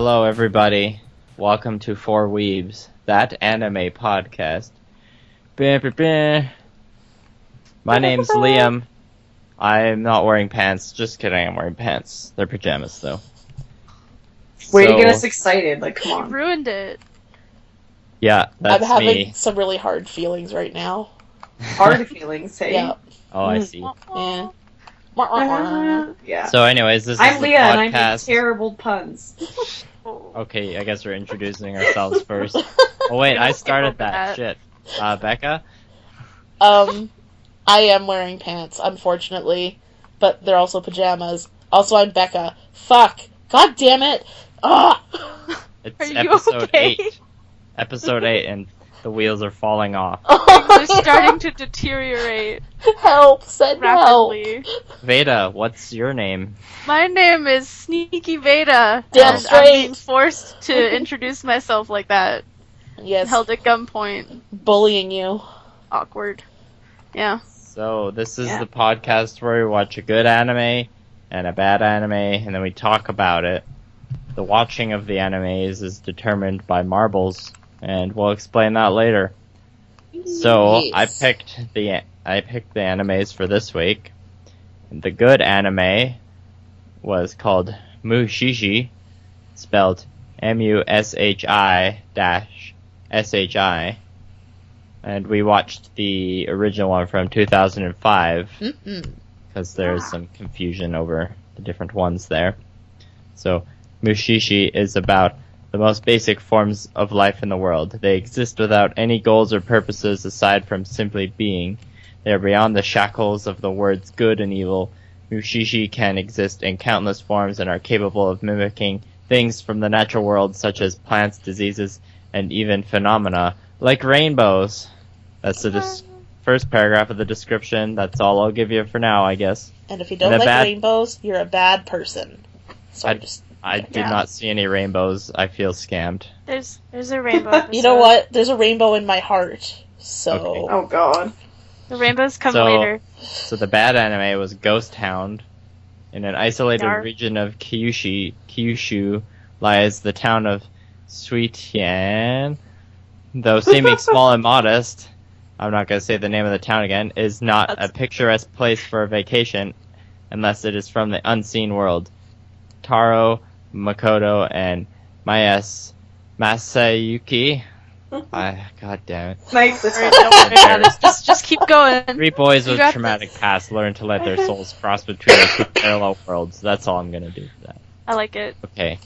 Hello, everybody. Welcome to Four Weebs, that anime podcast. My name's Liam. I'm not wearing pants. Just kidding, I'm wearing pants. They're pajamas, though. Way to get us excited, like, come on. You ruined it. Yeah, that's I'm having me. some really hard feelings right now. Hard feelings, hey? Yeah. Oh, I see. Yeah. Yeah. So anyways, this I'm is the Leah, and I make podcast. terrible puns. Okay, I guess we're introducing ourselves first. Oh wait, I started that. Shit. Becca? I am wearing pants, unfortunately, but they're also pajamas. Also, I'm Becca. Fuck. God damn it. Ah! It's Are you episode okay? 8. Episode 8, and the wheels are falling off. Things are starting to deteriorate Help. Send help. rapidly. Veda, what's your name? My name is Sneaky Veda, Damn and straight. I'm being forced to introduce myself like that. Yes. Held at gunpoint. Bullying you. Awkward. Yeah. So, this is Yeah. the podcast where we watch a good anime and a bad anime, and then we talk about it. The watching of the animes is determined by marbles, and we'll explain that later. So, Yes. I picked the animes for this week. The good anime was called Mushi-Shi, spelled MUSHI-SHI. And we watched the original one from 2005, because there's some confusion over the different ones there. So, Mushi-Shi is about the most basic forms of life in the world. They exist without any goals or purposes aside from simply being. They are beyond the shackles of the words good and evil. Mushi-Shi can exist in countless forms and are capable of mimicking things from the natural world, such as plants, diseases, and even phenomena like rainbows. That's the first paragraph of the description. That's all I'll give you for now, I guess. And if you don't And a like bad- rainbows, you're a bad person. So I did Yeah. not see any rainbows. I feel scammed. There's a rainbow. You know what? There's a rainbow in my heart. So Okay. Oh god. The rainbows come So- later. So the bad anime was Ghost Hound. In an isolated Yarp. region of Kyushu lies the town of Suitian. Though seeming small and modest, I'm not going to say the name of the town again, is not a picturesque place for a vacation unless it is from the unseen world. Taro, Makoto, and Masayuki. God damn it. Nice, this Alright, one. don't worry about it. Just keep going. 3 boys You with got traumatic pasts learn to let their souls cross between the 2 parallel worlds. That's all I'm going to do for that. I like it. Okay.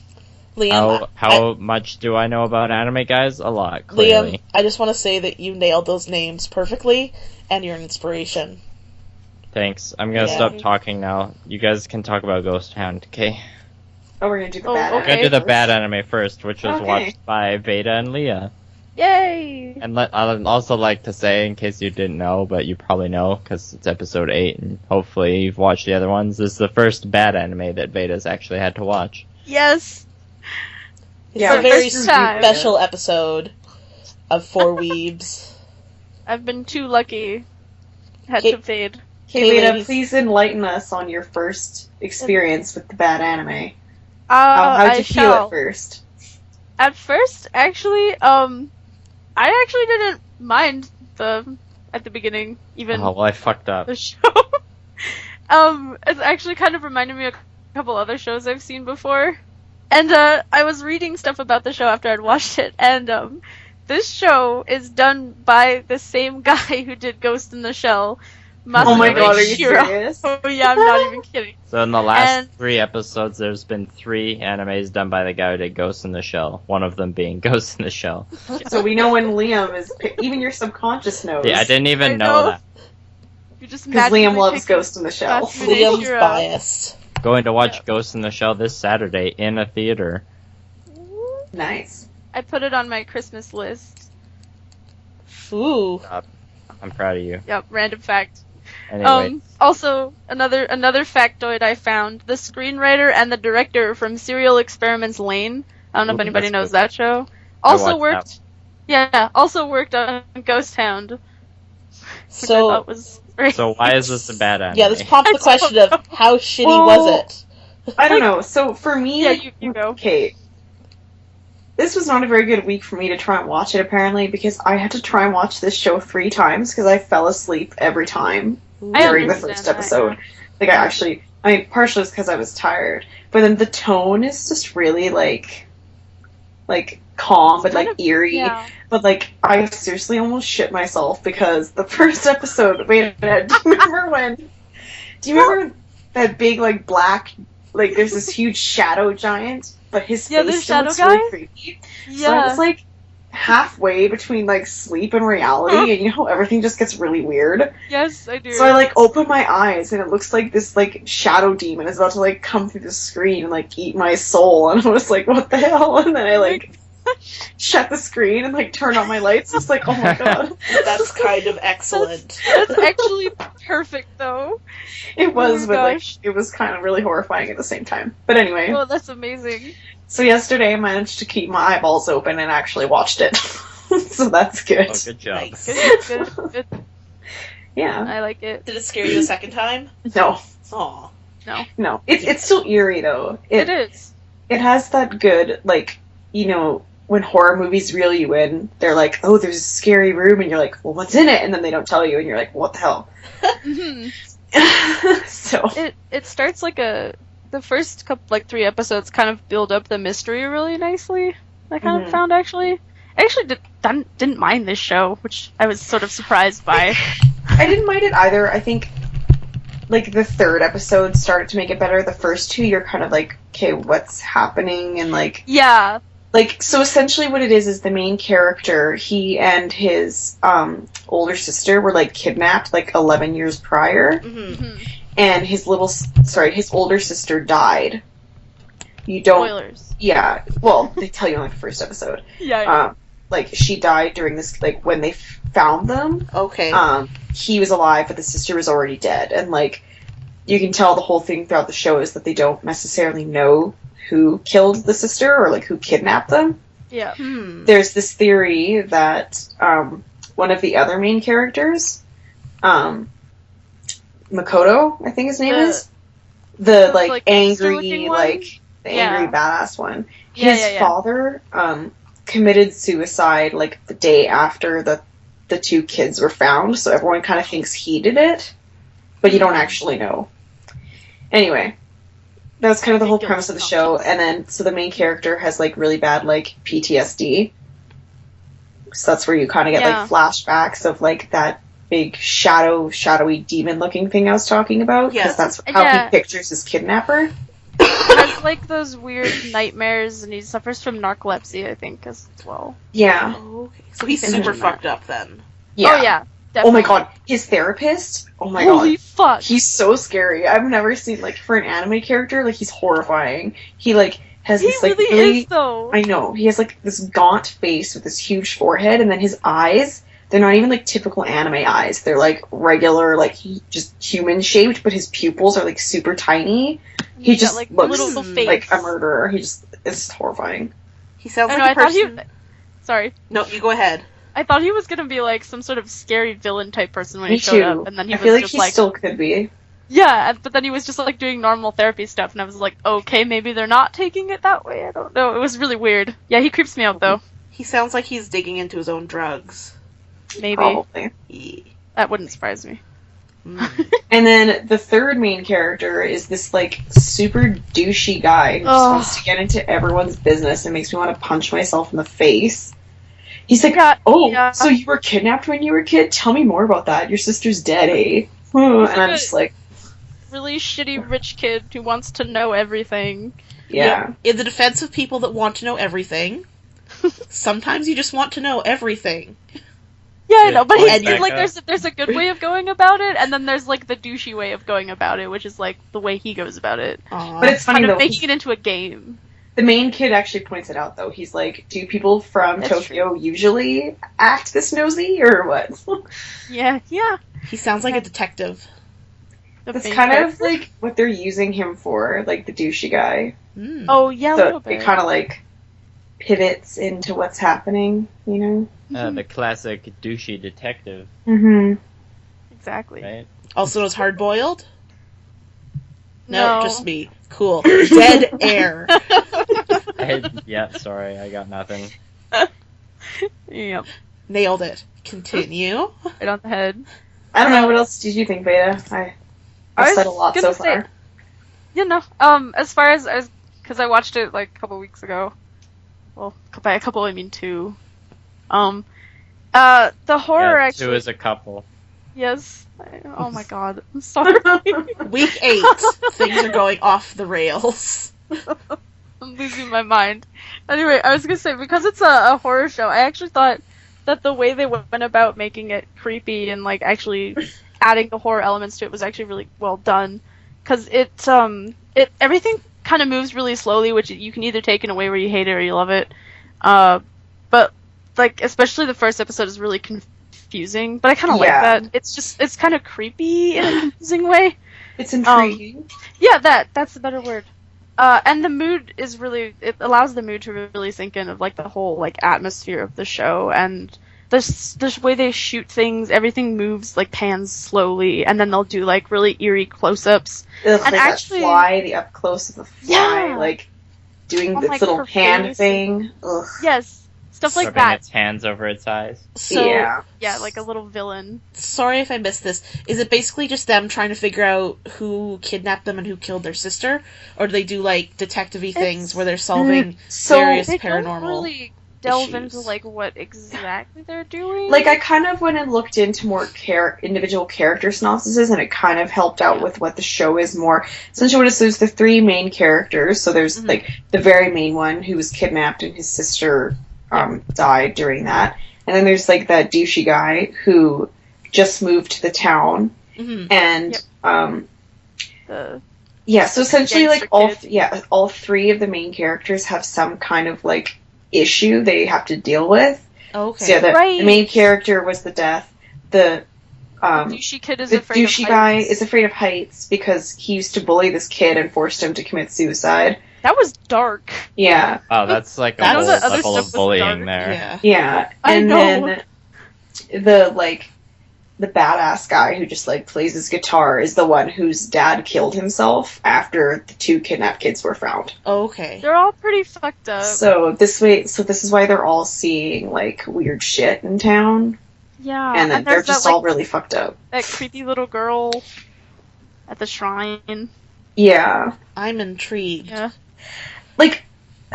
Liam, How much do I know about anime, guys? A lot, Liam, clearly. I just want to say that you nailed those names perfectly, and you're an inspiration. Thanks. I'm gonna Yeah. stop talking now. You guys can talk about Ghost Hound, okay? Oh, we're gonna do the Oh, bad okay. We're gonna do the first. bad anime first, which was Okay. watched by Veda and Leah. Yay! And I'd also like to say, in case you didn't know, but you probably know, because it's episode 8, and hopefully you've watched the other ones, this is the first bad anime that Veda's actually had to watch. Yes! It's Yeah, a very first time. special episode of Four Weebs. I've been too lucky. Had Okay. to fade. Okay, Hey, Lena, ladies. please enlighten us on your first experience with the bad anime. How'd I you feel shall. at first? At first, actually, I actually didn't mind at the beginning, even Oh, well, I fucked up. the show. It's actually kind of reminded me of a couple other shows I've seen before. And, I was reading stuff about the show after I'd watched it, and, this show is done by the same guy who did Ghost in the Shell. Oh my Really? god, are you Shiro. serious? Oh yeah, I'm not even kidding. So in the last And- 3 episodes, there's been 3 animes done by the guy who did Ghost in the Shell. One of them being Ghost in the Shell. So we know when Liam is... Even your subconscious knows. Yeah, I didn't even I know know. that. You just Because magically Liam loves pick- Ghost in the Shell. That's really- Liam's Shiro. biased. Going to watch Ghost in the Shell this Saturday in a theater. Nice. I put it on my Christmas list. Ooh. I'm proud of you. Yep, random fact. Anyway, Also, another factoid I found: the screenwriter and the director from Serial Experiments Lane. I don't know if Ooh, anybody that's knows good. that show. I Also watched worked on Ghost Hound, which I So, thought was great. so why is this a bad anime? yeah, this prompts the I don't question of how shitty Well, was it? I don't know. So for me... Yeah, you go. Okay. this was not a very good week for me to try and watch it, apparently, because I had to try and watch this show 3 times because I fell asleep every time during the first episode. Like, I mean, partially it's because I was tired, but then the tone is just really, like calm, but, like, eerie. Yeah. But, like, I seriously almost shit myself because the first episode, wait a minute, do you remember that big, like, black, like, there's this huge shadow giant, but his Yeah, face the still looks shadow really guy? creepy? Yeah. So I was, like, halfway between, like, sleep and reality, and you know how everything just gets really weird? Yes, I do. So I, like, open my eyes, and it looks like this, like, shadow demon is about to, like, come through the screen and, like, eat my soul, and I was like, what the hell? And then I, like, shut the screen and, like, turn on my lights. It's like, oh my god. That's kind of excellent. That's actually perfect, though. It was, Oh my but, like, gosh. it was kind of really horrifying at the same time. But anyway, Oh, that's amazing. so yesterday I managed to keep my eyeballs open and actually watched it. So that's good. Oh, good job. Nice. Good. Yeah. I like it. Did it scare you a second time? No. Aw. No. It's still eerie, though. It is. It has that good, like, you know, when horror movies reel you in, they're like, oh, there's a scary room, and you're like, well, what's in it? And then they don't tell you, and you're like, what the hell? hmm So, It starts like the first couple, like 3 episodes kind of build up the mystery really nicely. I kind of found, actually. I actually didn't mind this show, which I was sort of surprised by. I didn't mind it either. I think, like, the 3rd episode started to make it better. The first 2, you're kind of like, okay, what's happening? And, like, Yeah. like, so essentially what it is the main character, he and his older sister were, like, kidnapped, like, 11 years prior. Mm-hmm. And his older sister died. You don't... Spoilers. Yeah, well, they tell you in, like, the first episode. Yeah. Like, she died during this, like, when they found them. Okay. He was alive, but the sister was already dead. And, like, you can tell the whole thing throughout the show is that they don't necessarily know who killed the sister or, like, who kidnapped them. Yeah. There's this theory that one of the other main characters, Makoto, I think his name is, the, like, angry, gangster-looking one? like, the angry Yeah. badass one. Yeah, His yeah. father committed suicide, like, the day after the 2 kids were found, so everyone kind of thinks he did it, but you don't actually know. Anyway, that's kind of the whole premise of the show, and then, so the main character has, like, really bad, like, PTSD, so that's where you kind of get, like, flashbacks of, like, that big shadowy demon-looking thing I was talking about, because Yes. that's how Yeah. he pictures his kidnapper. He has like those weird nightmares, and he suffers from narcolepsy, I think, as well. Yeah. Okay. So he's Can super imagine fucked up then. Yeah. Oh yeah. Oh my Definitely. god, his therapist? Oh my Holy god. fuck. He's so scary. I've never seen, like, for an anime character, like, he's horrifying. He, like, has He this, like, really is though. I know. He has, like, this gaunt face with this huge forehead, and then his eyes, they're not even, like, typical anime eyes. They're, like, regular, like, just human-shaped, but his pupils are, like, super tiny. He He's got, just like, looks little face. like a murderer. It's horrifying. He sounds I know, like I a thought he. person. Sorry. No, you go ahead. I thought he was gonna be like some sort of scary villain type person when Me he showed too. up, and then he I was feel like just he like, still could be. yeah, but then he was just like doing normal therapy stuff, and I was like, okay, maybe they're not taking it that way. I don't know. It was really weird. Yeah, he creeps me out though. He sounds like he's digging into his own drugs. Maybe Probably. Yeah. that wouldn't surprise me. Mm. And then the third main character is this, like, super douchey guy who just Ugh. wants to get into everyone's business and makes me want to punch myself in the face. He's like, Yeah, oh, yeah. so you were kidnapped when you were a kid? Tell me more about that. Your sister's dead, eh? And I'm just like, Really shitty rich kid who wants to know everything. yeah. In the defense of people that want to know everything, sometimes you just want to know everything. Yeah, I Good know, but point, he's like, Becca. there's a good way of going about it, and then there's like the douchey way of going about it, which is like the way he goes about it. Aw. But it's funny, Kind of though. making it into a game. The main kid actually points it out, though. He's like, do people from That's Tokyo usually act this nosy, or what? Yeah. He sounds like a detective. The That's main kind of, character. like, what they're using him for, like, the douchey guy. Mm. Oh yeah, a So little it bit. kind of, like, pivots into what's happening, you know? The classic douchey detective, Mm-hmm. Exactly. right? Also known as hard boiled? No. Just me. Cool. Dead air. Yeah, sorry, I got nothing. Yep. Nailed it. Continue. Right on the head. I don't know, what else did you think, Beta? I've I said a was lot so gonna say- far. You know, as far as because I watched it like a couple weeks ago. Well, by a couple I mean 2. The horror Yeah, actually. 2 is a couple. Yes. Oh my god. I'm sorry. Week 8. Things are going off the rails. I'm losing my mind. Anyway, I was gonna say, because it's a horror show, I actually thought that the way they went about making it creepy and like actually adding the horror elements to it was actually really well done. Because everything kind of moves really slowly, which you can either take in a way where you hate it or you love it. But like especially the first episode is really confusing, but I kind of like that. It's kind of creepy in a confusing way. It's intriguing. Yeah, that's the better word. And the mood is really, it allows the mood to really sink in of like the whole like atmosphere of the show, and the way they shoot things, everything moves like pans slowly, and then they'll do like really eerie close-ups. Ugh, and like actually, that fly, the up close of the fly, Yeah. like doing On, this like, little her hand face. thing. Ugh. Yes, stuff like Rubbing that. its hands over its eyes. So, Yeah, like a little villain. sorry if I missed this. Is it basically just them trying to figure out who kidnapped them and who killed their sister? Or do they do, like, detective-y things where they're solving So, various They paranormal don't really delve issues? into like what exactly they're doing. like, I kind of went and looked into more individual character synopsises, and it kind of helped out with what the show is more. Essentially, what it is, there's the 3 main characters. So there's like the very main one who was kidnapped, and his sister died during that. And then there's like that douchey guy who just moved to the town, and The- yeah. So essentially, like gangster all 3 of the main characters have some kind of like issue they have to deal with. Okay. So yeah, the Right. main character was the death. The douchey kid is the afraid douchey of guy heights. is afraid of heights because he used to bully this kid and forced him to commit suicide. That was dark. Yeah, Oh, that's like a That whole was the other level stuff of was bullying dark. there. Yeah. yeah. I And know. then the badass guy who just like plays his guitar is the one whose dad killed himself after the 2 kidnapped kids were found. Okay. They're all pretty fucked up. So this is why they're all seeing like weird shit in town, Yeah, and then they're there's just that, like, all really fucked up. that creepy little girl at the shrine. Yeah, I'm intrigued. Yeah, like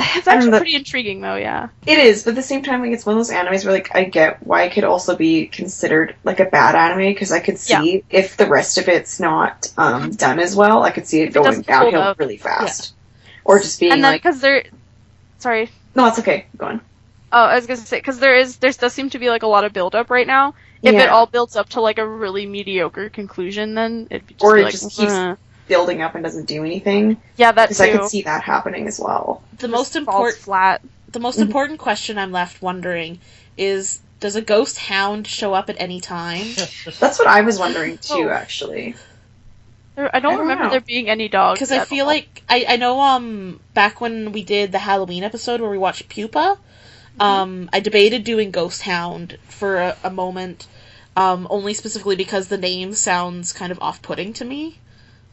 it's I don't actually know, pretty intriguing though. Yeah, it is, but at the same time, like it's one of those animes where like I get why it could also be considered like a bad anime, because I could see if the rest of it's not done as well, I could see it If it going doesn't hold downhill up. really fast, or just being and then like, because they're, sorry, no, it's okay, go on. oh, I was gonna say because there does seem to be like a lot of build up right now. If it Yeah. all builds up to like a really mediocre conclusion, then it'd just Or be it like, just keeps building up and doesn't do anything, yeah, that because too. I could see that happening as well. The most Falls important flat. the most important question I'm left wondering is, does a ghost hound show up at any time? That's what I was wondering too, Oh. actually. I don't remember know. there being any dogs. Because I at feel all. like I know back when we did the Halloween episode where we watched Pupa, I debated doing Ghost Hound for a moment, only specifically because the name sounds kind of off-putting to me.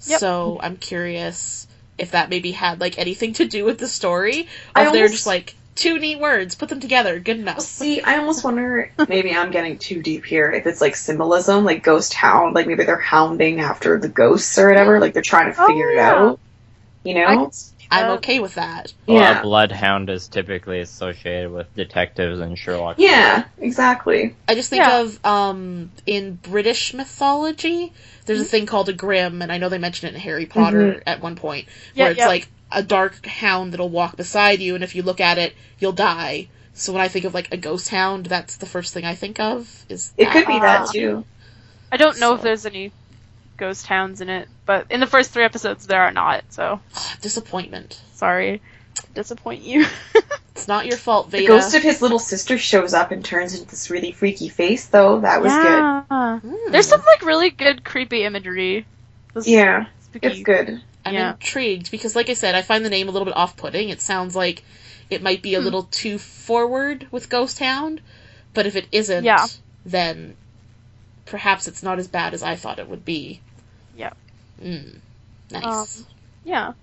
Yep. So I'm curious if that maybe had like anything to do with the story, or I if they're almost- just like 2 neat words, put them together, good enough. See, I almost wonder, maybe I'm getting too deep here, if it's like symbolism, like ghost hound, like maybe they're hounding after the ghosts or whatever, like they're trying to figure it yeah. out, you I know? can see I'm that. okay with that. Well, Yeah. a bloodhound is typically associated with detectives and Sherlock. Yeah, exactly. I just think Yeah. of, in British mythology, there's a thing called a grim, and I know they mention it in Harry Potter at one point, where it's like a dark hound that'll walk beside you, and if you look at it, you'll die. So when I think of like a ghost hound, that's the first thing I think of. Is It could be that Ah. too. I don't know if So- there's any ghost hounds in it, but in the first 3 episodes there are not. So disappointment. sorry, disappoint you. It's not your fault, The Veda. ghost of his little sister shows up and turns into this really freaky face, though. That was good. Hmm. There's some like really good creepy imagery. Those Yeah, spooky- it's good. I'm yeah. intrigued because, like I said, I find the name a little bit off-putting. It sounds like it might be a little too forward with Ghost Hound, but if it isn't, Yeah. then perhaps it's not as bad as I thought it would be. Yeah. Nice. Yeah.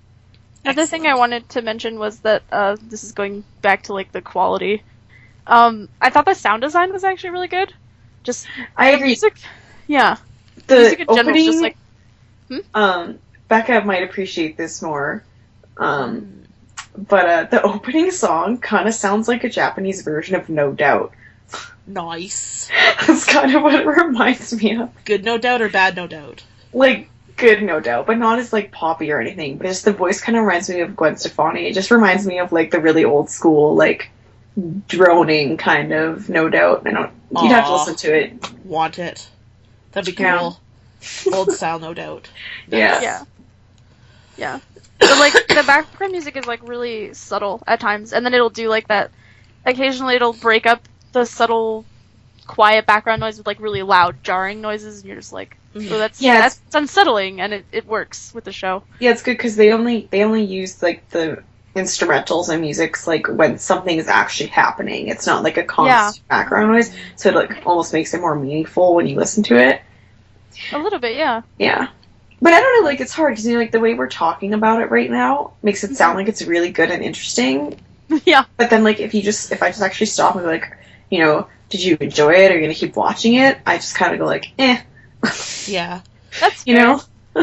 Another thing I wanted to mention was that this is going back to like the quality. I thought the sound design was actually really good. Just I agree. Music, yeah. The music in general opening, is just like Becca might appreciate this more. But the opening song kind of sounds like a Japanese version of No Doubt. Nice. That's kind of what it reminds me of. Good No Doubt or bad No Doubt? Like, good No Doubt, but not as, like, poppy or anything. But just the voice kind of reminds me of Gwen Stefani. It just reminds me of, like, the really old school, like, droning kind of No Doubt. You'd have to listen to it. Want it. That'd be Yeah. cool. Old style No Doubt. Yeah. Yeah. But like the background music is like really subtle at times, and then it'll do like that. Occasionally, it'll break up the subtle, quiet background noise with like really loud, jarring noises, and you're just like, "Oh, that's unsettling," and it works with the show. Yeah, it's good because they only use like the instrumentals and music's like when something is actually happening. It's not like a constant background noise, so it like almost makes it more meaningful when you listen to it. A little bit, yeah. Yeah. But I don't know, like, it's hard, because, you know, like, the way we're talking about it right now makes it sound like it's really good and interesting. Yeah. But then, like, if I just actually stop and be like, you know, did you enjoy it? Are you going to keep watching it? I just kind of go like, eh. Yeah. That's you know?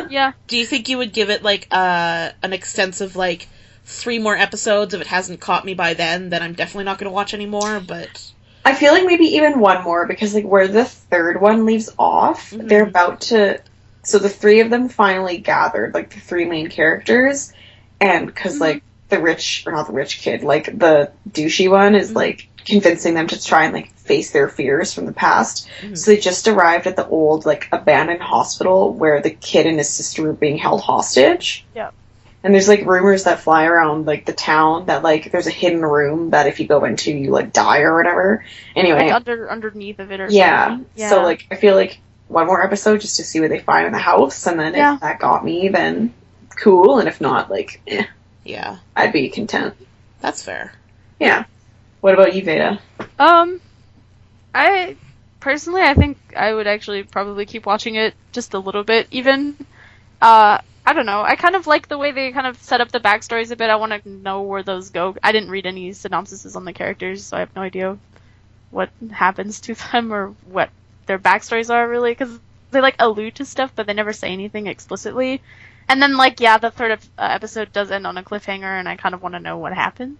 Yeah. Do you think you would give it, like, an extensive, like, 3 more episodes if it hasn't caught me by then I'm definitely not going to watch anymore, but... I feel like maybe even one more, because, like, where the third one leaves off, they're about to... So the 3 of them finally gathered, like, the 3 main characters, and because, like, the rich, or not the rich kid, like, the douchey one is, like, convincing them to try and, like, face their fears from the past. So they just arrived at the old, like, abandoned hospital where the kid and his sister were being held hostage. Yeah. And there's, like, rumors that fly around, like, the town that, like, there's a hidden room that if you go into, you, like, die or whatever. Anyway. Like underneath of it or something. Yeah. So, like, I feel like one more episode just to see what they find in the house, and then if that got me, then cool, and if not, like, yeah, I'd be content. That's fair. Yeah. What about you, Veda? I personally, I think I would actually probably keep watching it just a little bit, even. I don't know. I kind of like the way they kind of set up the backstories a bit. I want to know where those go. I didn't read any synopsises on the characters, so I have no idea what happens to them or what their backstories are really, because they like allude to stuff, but they never say anything explicitly. And then like the third episode does end on a cliffhanger, and I kind of want to know what happens.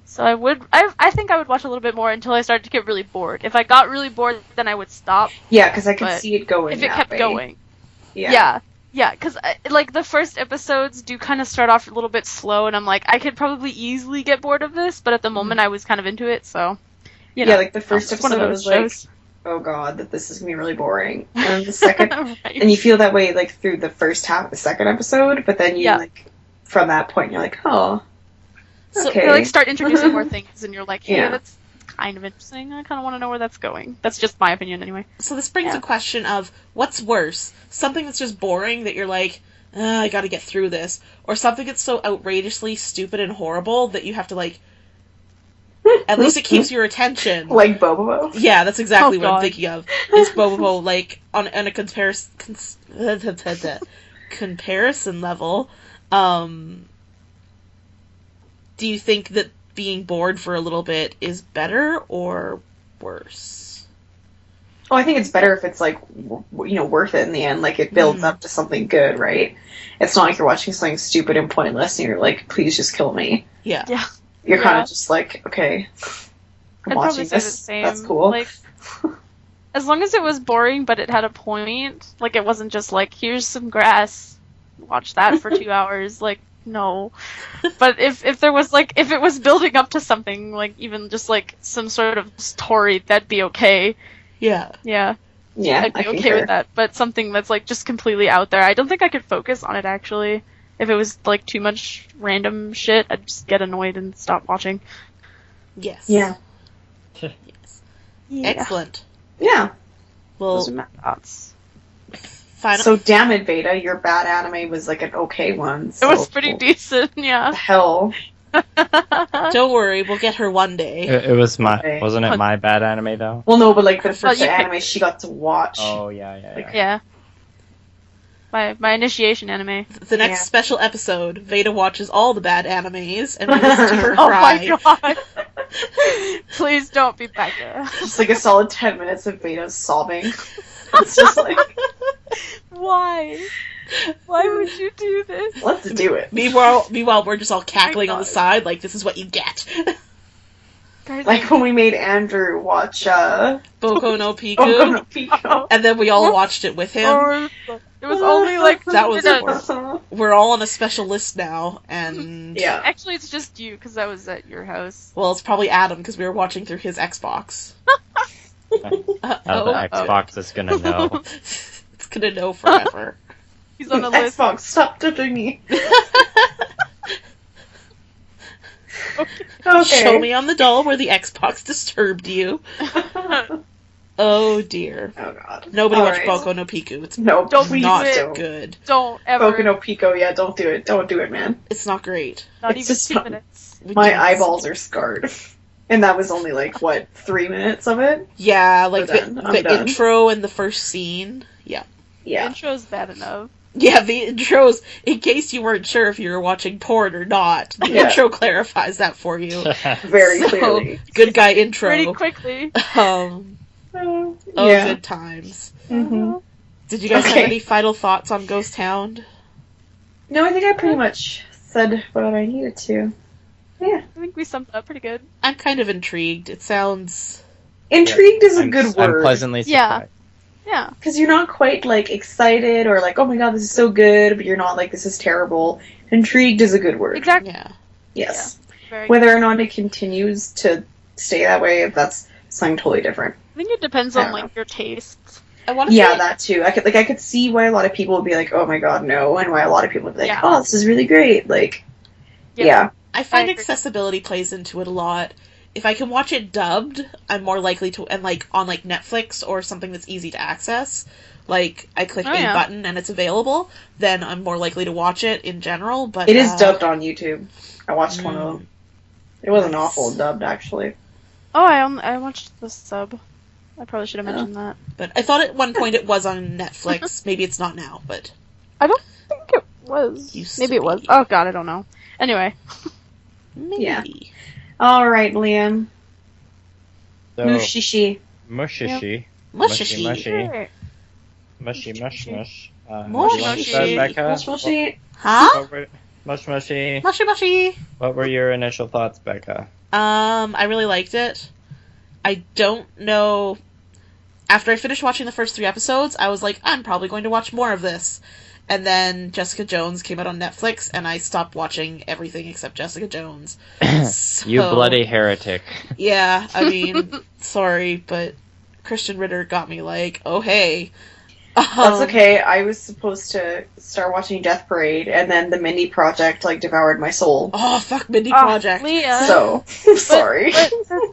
So I think I would watch a little bit more until I started to get really bored. If I got really bored, then I would stop. Yeah, because I could see it going. If it kept going. Yeah, because like the first episodes do kind of start off a little bit slow, and I'm like, I could probably easily get bored of this, but at the moment I was kind of into it, so. You know, like the first episode was shows. Like, oh god, that this is gonna be really boring. And the second, right. And you feel that way like through the first half of the second episode, but then you like from that point you're like, oh, so okay. they like start introducing more things, and you're like, hey, Yeah. that's kind of interesting. I kind of want to know where that's going. That's just my opinion, anyway. So this brings a question of what's worse: something that's just boring that you're like, I got to get through this, or something that's so outrageously stupid and horrible that you have to like. At least it keeps your attention. Like Bobobo? Yeah, that's exactly what I'm thinking of. Is Bobobo, like, on a comparison level, do you think that being bored for a little bit is better or worse? Oh, I think it's better if it's, like, you know, worth it in the end. Like, it builds up to something good, right? It's not like you're watching something stupid and pointless and you're like, please just kill me. Yeah. Yeah. You're kind of just like, okay, I'm watching this. The same. That's cool. Like, as long as it was boring, but it had a point. Like, it wasn't just like, here's some grass, watch that for 2 hours. Like, no. But if there was like, if it was building up to something, like even just like some sort of story, that'd be okay. Yeah. Yeah, I'd be okay with that. But something that's like just completely out there, I don't think I could focus on it actually. If it was, like, too much random shit, I'd just get annoyed and stop watching. Yes. Yeah. Yes. Yeah. Excellent. Yeah. Well, those are my thoughts. So, damn it, Veda, your bad anime was, like, an okay one. So. It was pretty decent, yeah. Hell. Don't worry, we'll get her one day. It was my... Wasn't it my bad anime, though? Well, no, but, like, the first anime she got to watch. Oh, yeah. Yeah. My initiation anime. The next Yeah. special episode, Veda watches all the bad animes and we listen to her Oh cry. my god. Please don't be Becca. Just like a solid 10 minutes of Veda sobbing. It's just like, Why? Why would you do this? let's do it. Meanwhile, we're just all cackling on the God. side, like, this is what you get. Guys, Like when we made Andrew watch Boku no Piku. Boku no Pico. And then we all watched it with him. it was only like That was 2 minutes. We're all on a special list now, and... Yeah. Actually, it's just you because I was at your house. Well, it's probably Adam, because we were watching through his Xbox. Now the Xbox is gonna know. It's gonna know forever. He's on the list. Xbox, stop touching me. Okay. Show me on the doll where the Xbox disturbed you. Oh dear. Oh god. Nobody watch Alright. Boku no Piku. It's No, Don't please not don't. good. Don't ever. Boku no Pico, yeah, don't do it. Don't do it, man. It's not great. Not It's even just 2 not- minutes. We My didn't- eyeballs are scarred. And that was only like, what, 3 minutes of it? Yeah, like We're done. I'm the done. intro and the first scene. Yeah. The Yeah. intro's bad enough. Yeah, the intros, in case you weren't sure if you were watching porn or not, the Yeah. intro clarifies that for you. Very So, clearly. good guy intro. Pretty quickly. Um, Oh, oh, yeah. good times. hmm Did you guys have Okay. any final thoughts on Ghost Hound? No, I think I pretty much said what I needed to. Yeah. I think we summed it up pretty good. I'm kind of intrigued. It sounds... Intrigued is a I'm, good I'm word. pleasantly Yeah. surprised. Yeah. Because you're not quite, like, excited or like, oh my god, this is so good, but you're not like, this is terrible. Intrigued is a good word. Exactly. Yeah. Yes. Very Whether or not it continues to stay that way, that's something totally different. I think it depends I on don't know. like your tastes. I want to Yeah, say... that too. I could see why a lot of people would be like, oh my god, no, and why a lot of people would be like, Yeah. oh, this is really great. Like, yeah. I find I agree. accessibility plays into it a lot. If I can watch it dubbed, I'm more likely to, and like on like Netflix or something that's easy to access, like I click Oh, a yeah. button and it's available, then I'm more likely to watch it in general. But It is dubbed on YouTube. I watched one of Mm. them. It wasn't awful dubbed, actually. Oh, I watched the sub. I probably should have mentioned that. But I thought at one point it was on Netflix. Maybe it's not now, but I don't think it was. Used to Maybe it was. be. Oh god, I don't know. Anyway. maybe. Yeah. Alright, Liam. So, Mushi-Shi. Mushi-Shi. Mushi-Shi. Mushy. Mushy, mush, mush. Mushi. You want to start, Becca? Mushi-Shi. Huh? What were, mush, mushy. Mushy mushy. What were your initial thoughts, Becca? I really liked it. I don't know. After I finished watching the first 3 episodes, I was like, I'm probably going to watch more of this. And then Jessica Jones came out on Netflix, and I stopped watching everything except Jessica Jones. So, You bloody heretic. Yeah, I mean, sorry, but Christian Ritter got me like, oh hey. That's okay. I was supposed to start watching Death Parade, and then the Mindy Project, like, devoured my soul. Oh, fuck Mindy Ah, Project. Leah. So, sorry.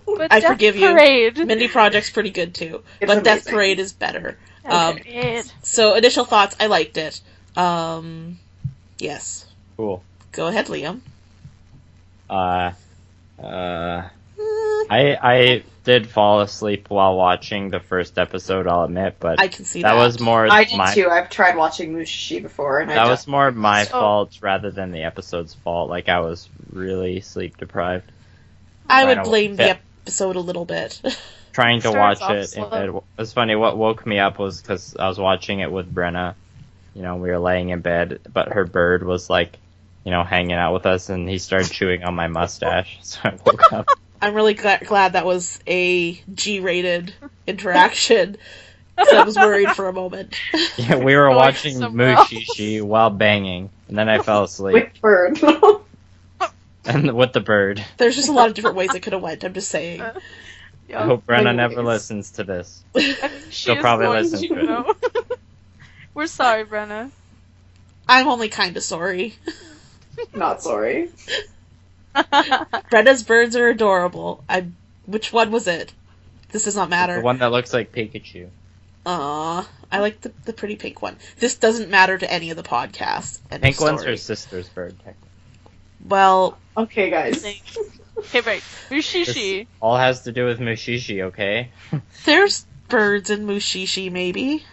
But I Death forgive you. Parade. Mindy Project's pretty good too, It's but Death amazing. Parade is better. Parade. So initial thoughts, I liked it. Yes. Cool. Go ahead, Liam. I did fall asleep while watching the first episode, I'll admit, but I can see that. that was more I did my too. I've tried watching Mushi-Shi before, and that was more my So- fault rather than the episode's fault. Like, I was really sleep deprived. I would Trying to- blame the yeah. episode a little bit. Trying to Starts watch off it, slow. and it was funny. What woke me up was because I was watching it with Brenna. You know, we were laying in bed, but her bird was like, you know, hanging out with us, and he started chewing on my mustache. So I woke up. I'm really glad that was a G-rated interaction. 'Cause I was worried for a moment. Yeah, we were Going watching somewhere Mushi-Shi while banging, and then I fell asleep, with Bird. and with the bird. There's just a lot of different ways it could have went. I'm just saying. Yeah. I hope Brenna Anyways. never listens to this. I think she She'll is probably going listen to it. know. We're sorry, Brenna. I'm only kind of sorry. Not sorry. Brenda's birds are adorable. Which one was it? This does not The matter. one that looks like Pikachu. I like the pretty pink one. This doesn't matter to any of the podcasts. End of Pink one's story. her sister's bird, technically. Well, Okay, guys. Okay, right. Mushi-Shi. This all has to do with Mushi-Shi, okay? there's birds in Mushi-Shi, maybe.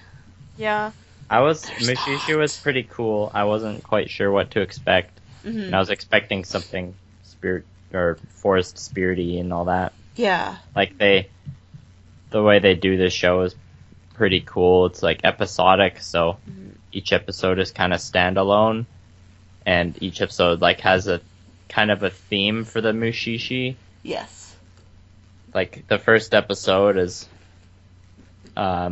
Yeah. Mushi-Shi was pretty cool. I wasn't quite sure what to expect. Mm-hmm. And I was expecting something spirit or forest spirity and all that. Yeah. Like the way they do this show is pretty cool. It's like episodic, so each episode is kind of standalone, and each episode like has a kind of a theme for the Mushi-Shi. Yes. Like the first episode is, Oh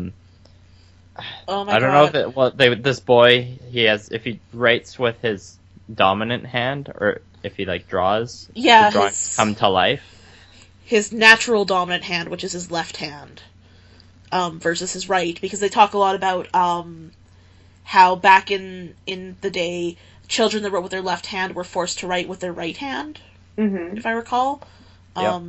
my I don't God. know if this boy, if he writes with his dominant hand or if he like draws, Yeah, the drawings come to life. His natural dominant hand, which is his left hand, versus his right, because they talk a lot about how back in the day, children that wrote with their left hand were forced to write with their right hand, if I recall. Yep.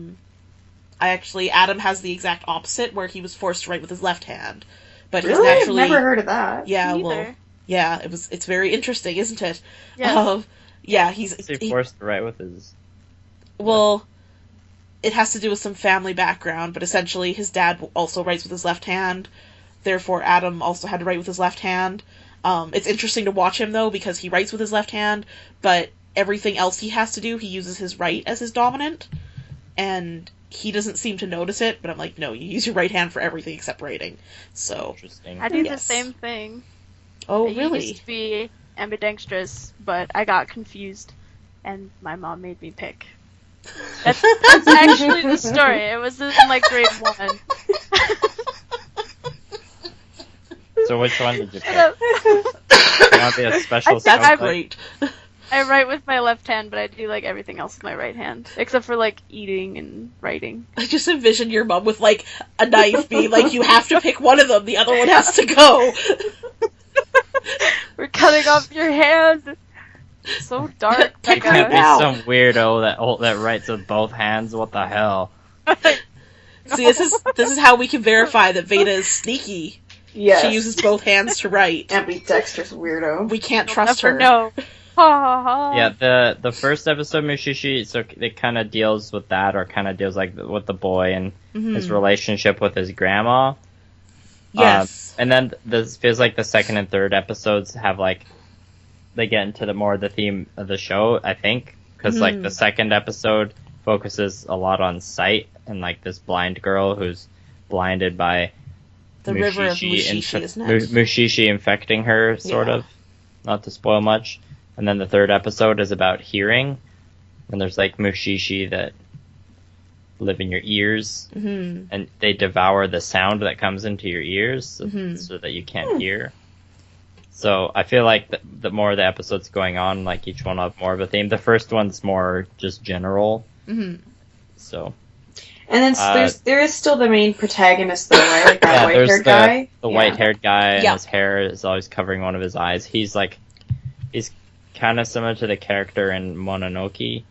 Adam has the exact opposite, where he was forced to write with his left hand. But Really? he's naturally... I've never heard of that. Yeah, Me well, either. yeah, it's very interesting, isn't it? Yes. Is he forced to write with his? Well, it has to do with some family background, but essentially his dad also writes with his left hand. Therefore, Adam also had to write with his left hand. It's interesting to watch him, though, because he writes with his left hand, but everything else he has to do, he uses his right as his dominant. And he doesn't seem to notice it, but I'm like, no, you use your right hand for everything except writing. So, Interesting. I do the Yes. same thing. oh, I really? used to be ambidextrous, but I got confused, and my mom made me pick. That's actually the story. It was in like grade 1. So which one did you pick? You want to be a special That's snowflake? great. I write with my left hand, but I do like everything else with my right hand, except for like eating and writing. I just envision your mom with, like, a knife being like, you have to pick one of them, the other one has to go. We're cutting off your hand. So dark. Pick You can't be Wow. some weirdo that writes with both hands. What the hell? See, this is how we can verify that Veda is sneaky. Yes. She uses both hands to write. ambidextrous weirdo. We can't trust Never her. know. Ha ha ha. Yeah, the first episode Mushi-Shi, so it kind of deals with that, or kind of deals like with the boy and his relationship with his grandma. Yes. And then this feels like the second and third episodes have like they get into the theme of the show, I think, because like the second episode focuses a lot on sight and like this blind girl who's blinded by the river of Mushi-Shi, isn't it? Mushi-Shi infecting her, sort Yeah. of. Not to spoil much. And then the third episode is about hearing. And there's like Mushi-Shi that live in your ears. Mm-hmm. And they devour the sound that comes into your ears so that you can't hear. So I feel like the more the episodes going on, like each one will have more of a theme. The first one's more just general. Mm-hmm. So... And then there is still the main protagonist, though, right? Like that white-haired guy. The white-haired guy, and Yeah. his hair is always covering one of his eyes. He's kind of similar to the character in Mononoke,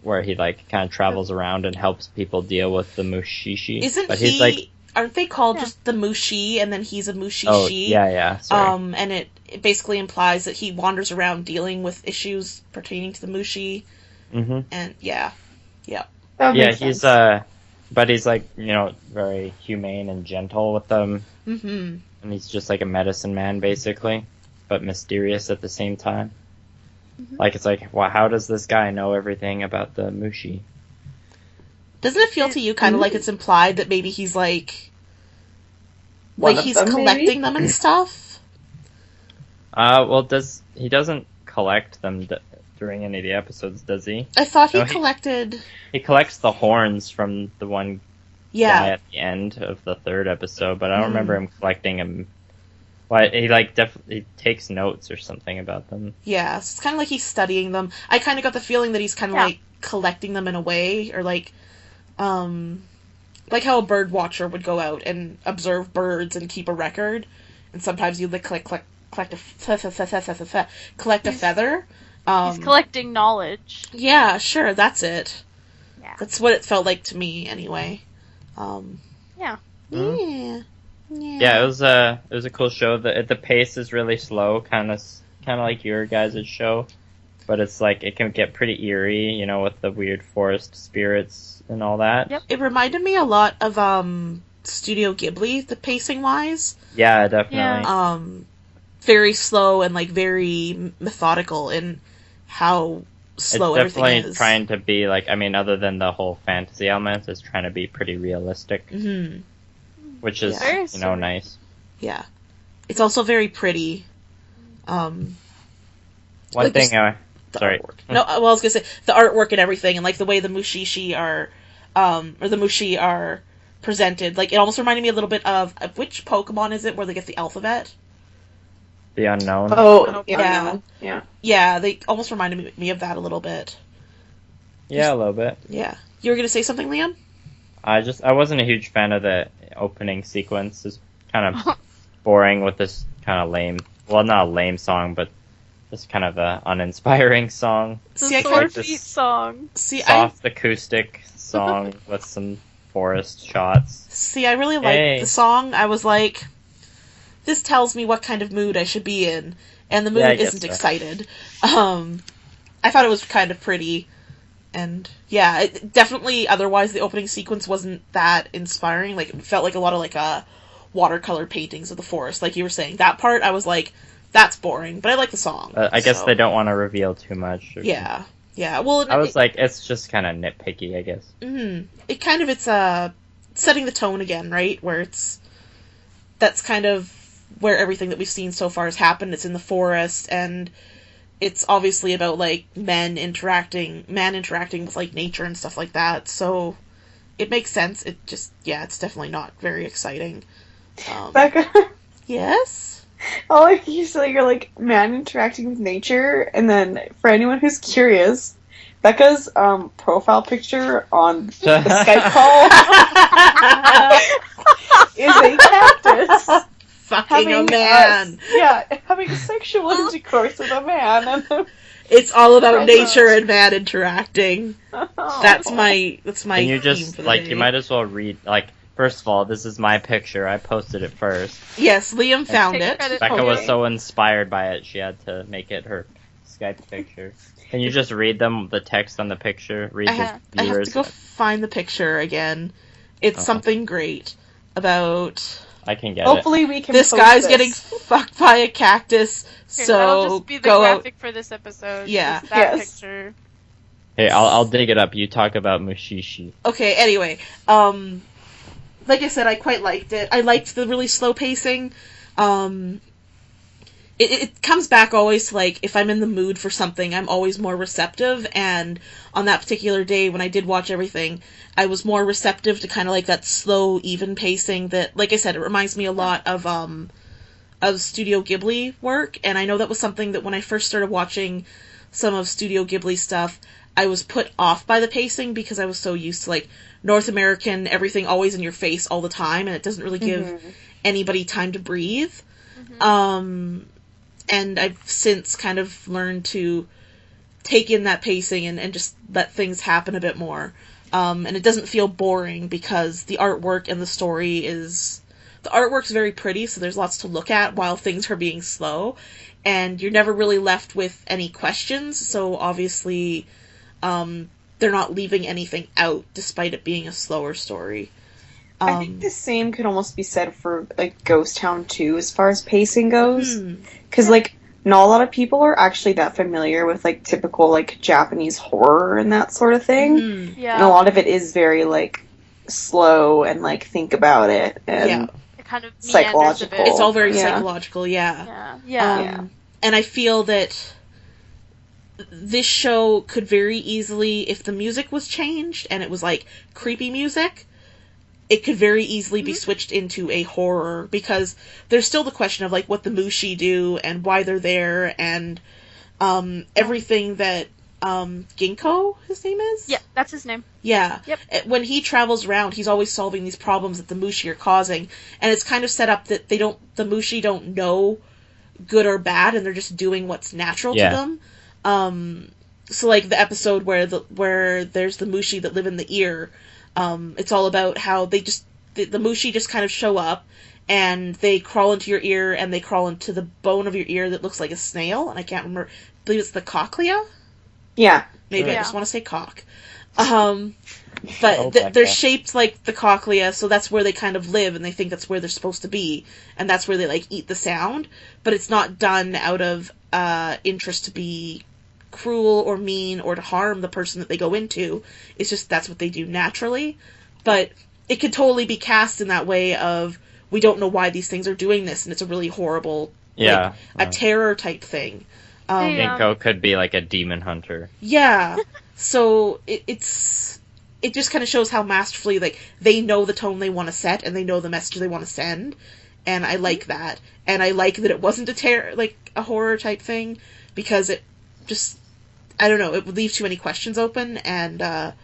where he like kind of travels around and helps people deal with the Mushi-Shi. Isn't he's like, aren't they called just the Mushi, and then he's a Mushi-Shi? oh yeah, sorry. And it basically implies that he wanders around dealing with issues pertaining to the Mushi. Mm-hmm. And yeah. That Yeah, makes he's sense. but he's like very humane and gentle with them, Mm-hmm. and he's just like a medicine man basically, but mysterious at the same time. Like it's like, well, how does this guy know everything about the Mushi? Doesn't it feel to you kind of like it's implied that maybe he's like One of he's them, collecting maybe? them and stuff? Well, he doesn't collect them during any of the episodes, does he? I thought he No, collected. He collects the horns from the one guy Yeah. at the end of the third episode, but I don't remember him collecting them. Well, he like he takes notes or something about them. Yeah, so it's kind of like he's studying them. I kind of got the feeling that he's kind of like collecting them in a way, or like how a bird watcher would go out and observe birds and keep a record, and sometimes you like collect a feather. He's collecting knowledge. Yeah, sure, that's it. Yeah. That's what it felt like to me, anyway. Yeah. Yeah, it was a cool show. The pace is really slow, kind of like your guys' show, but it's like it can get pretty eerie, with the weird forest spirits and all that. Yep. It reminded me a lot of Studio Ghibli, the pacing-wise. Yeah, definitely. Yeah. Very slow and, like, very methodical in how slow everything is. It's definitely trying to be, like, I mean, other than the whole fantasy elements, it's trying to be pretty realistic. Mm-hmm. Which is, nice. Yeah. It's also very pretty. One like thing, the sorry. Artwork. No, well, I was gonna say, the artwork and everything, and, like, the way the Mushi-Shi are, or the Mushi are presented. Like, it almost reminded me a little bit of which Pokemon is it where they get the alphabet? The Unknown. Oh, yeah. Yeah. Yeah, they almost reminded me of that a little bit. Yeah, a little bit. Yeah. You were gonna say something, Liam? I wasn't a huge fan of the opening sequence. It's kind of boring with this kind of lame, well, not a lame song, but this kind of a uninspiring song. It's a Sword Feet song. Soft acoustic song with some forest shots. See, I really liked the song. I was like, this tells me what kind of mood I should be in, and the mood isn't excited. I thought it was kind of pretty, and yeah, definitely. Otherwise, the opening sequence wasn't that inspiring. Like, it felt like a lot of like watercolor paintings of the forest. Like you were saying, that part I was like, that's boring. But I like the song. I guess they don't want to reveal too much. Yeah. Well, I was like, it's just kind of nitpicky, I guess. Mm-hmm. It's setting the tone again, right? Where that's kind of where everything that we've seen so far has happened. It's in the forest, and it's obviously about, like, man interacting with, like, nature and stuff like that, so it makes sense. It just, it's definitely not very exciting. Becca? Yes? I like you said you're, like, man interacting with nature, and then, for anyone who's curious, Becca's, profile picture on the Skype call is a cactus. Fucking a man. Having sexual intercourse with a man. It's all about nature and man interacting. That's my Can you just, like, you might as well read, like, first of all, this is my picture. I posted it first. Yes, Liam found it. Becca was so inspired by it, she had to make it her Skype picture. Can you just read the text on the picture? I have to go find the picture again. It's something great about... I can get Hopefully we can. This guy's getting fucked by a cactus, Here, so that'll just be the graphic for this episode. Yeah. That picture. Hey, I'll dig it up. You talk about Mushi-Shi. Okay. Anyway, like I said, I quite liked it. I liked the really slow pacing. It comes back always to, like, if I'm in the mood for something, I'm always more receptive, and on that particular day when I did watch everything, I was more receptive to kind of, like, that slow, even pacing that, like I said, it reminds me a lot of Studio Ghibli work, and I know that was something that when I first started watching some of Studio Ghibli stuff, I was put off by the pacing because I was so used to, like, North American, everything always in your face all the time, and it doesn't really give anybody time to breathe. And I've since kind of learned to take in that pacing and just let things happen a bit more. And it doesn't feel boring because the artwork and the story the artwork's very pretty, so there's lots to look at while things are being slow, and you're never really left with any questions, so obviously, they're not leaving anything out despite it being a slower story. I think the same could almost be said for, like, Ghost Town 2 as far as pacing goes. Because, like, not a lot of people are actually that familiar with, like, typical, like, Japanese horror and that sort of thing. Yeah. And a lot of it is very, like, slow and, like, think about it. And it kind of psychological. A bit. It's all very psychological, Yeah. And I feel that this show could very easily, if the music was changed and it was, like, creepy music, it could very easily be switched into a horror, because there's still the question of, like, what the Mushi do and why they're there, and everything that Ginkgo, his name is? Yeah, that's his name. Yeah. Yep. When he travels around, he's always solving these problems that the Mushi are causing, and it's kind of set up that the Mushi don't know good or bad, and they're just doing what's natural to them. So, like, the episode where there's the Mushi that live in the ear, it's all about how the Mushi just kind of show up, and they crawl into your ear, and they crawl into the bone of your ear that looks like a snail, and I can't remember, I believe it's the cochlea? Yeah. Maybe I just want to say cock. But they're shaped like the cochlea, so that's where they kind of live, and they think that's where they're supposed to be, and that's where they, like, eat the sound. But it's not done out of interest to be cruel or mean or to harm the person that they go into. It's just that's what they do naturally. But it could totally be cast in that way of, we don't know why these things are doing this, and it's a really horrible, like, a terror type thing. Ginkgo could be like a demon hunter. Yeah. So it just kind of shows how masterfully, like, they know the tone they want to set, and they know the message they want to send, and I like that. And I like that it wasn't a horror type thing, because it just, I don't know, it would leave too many questions open, and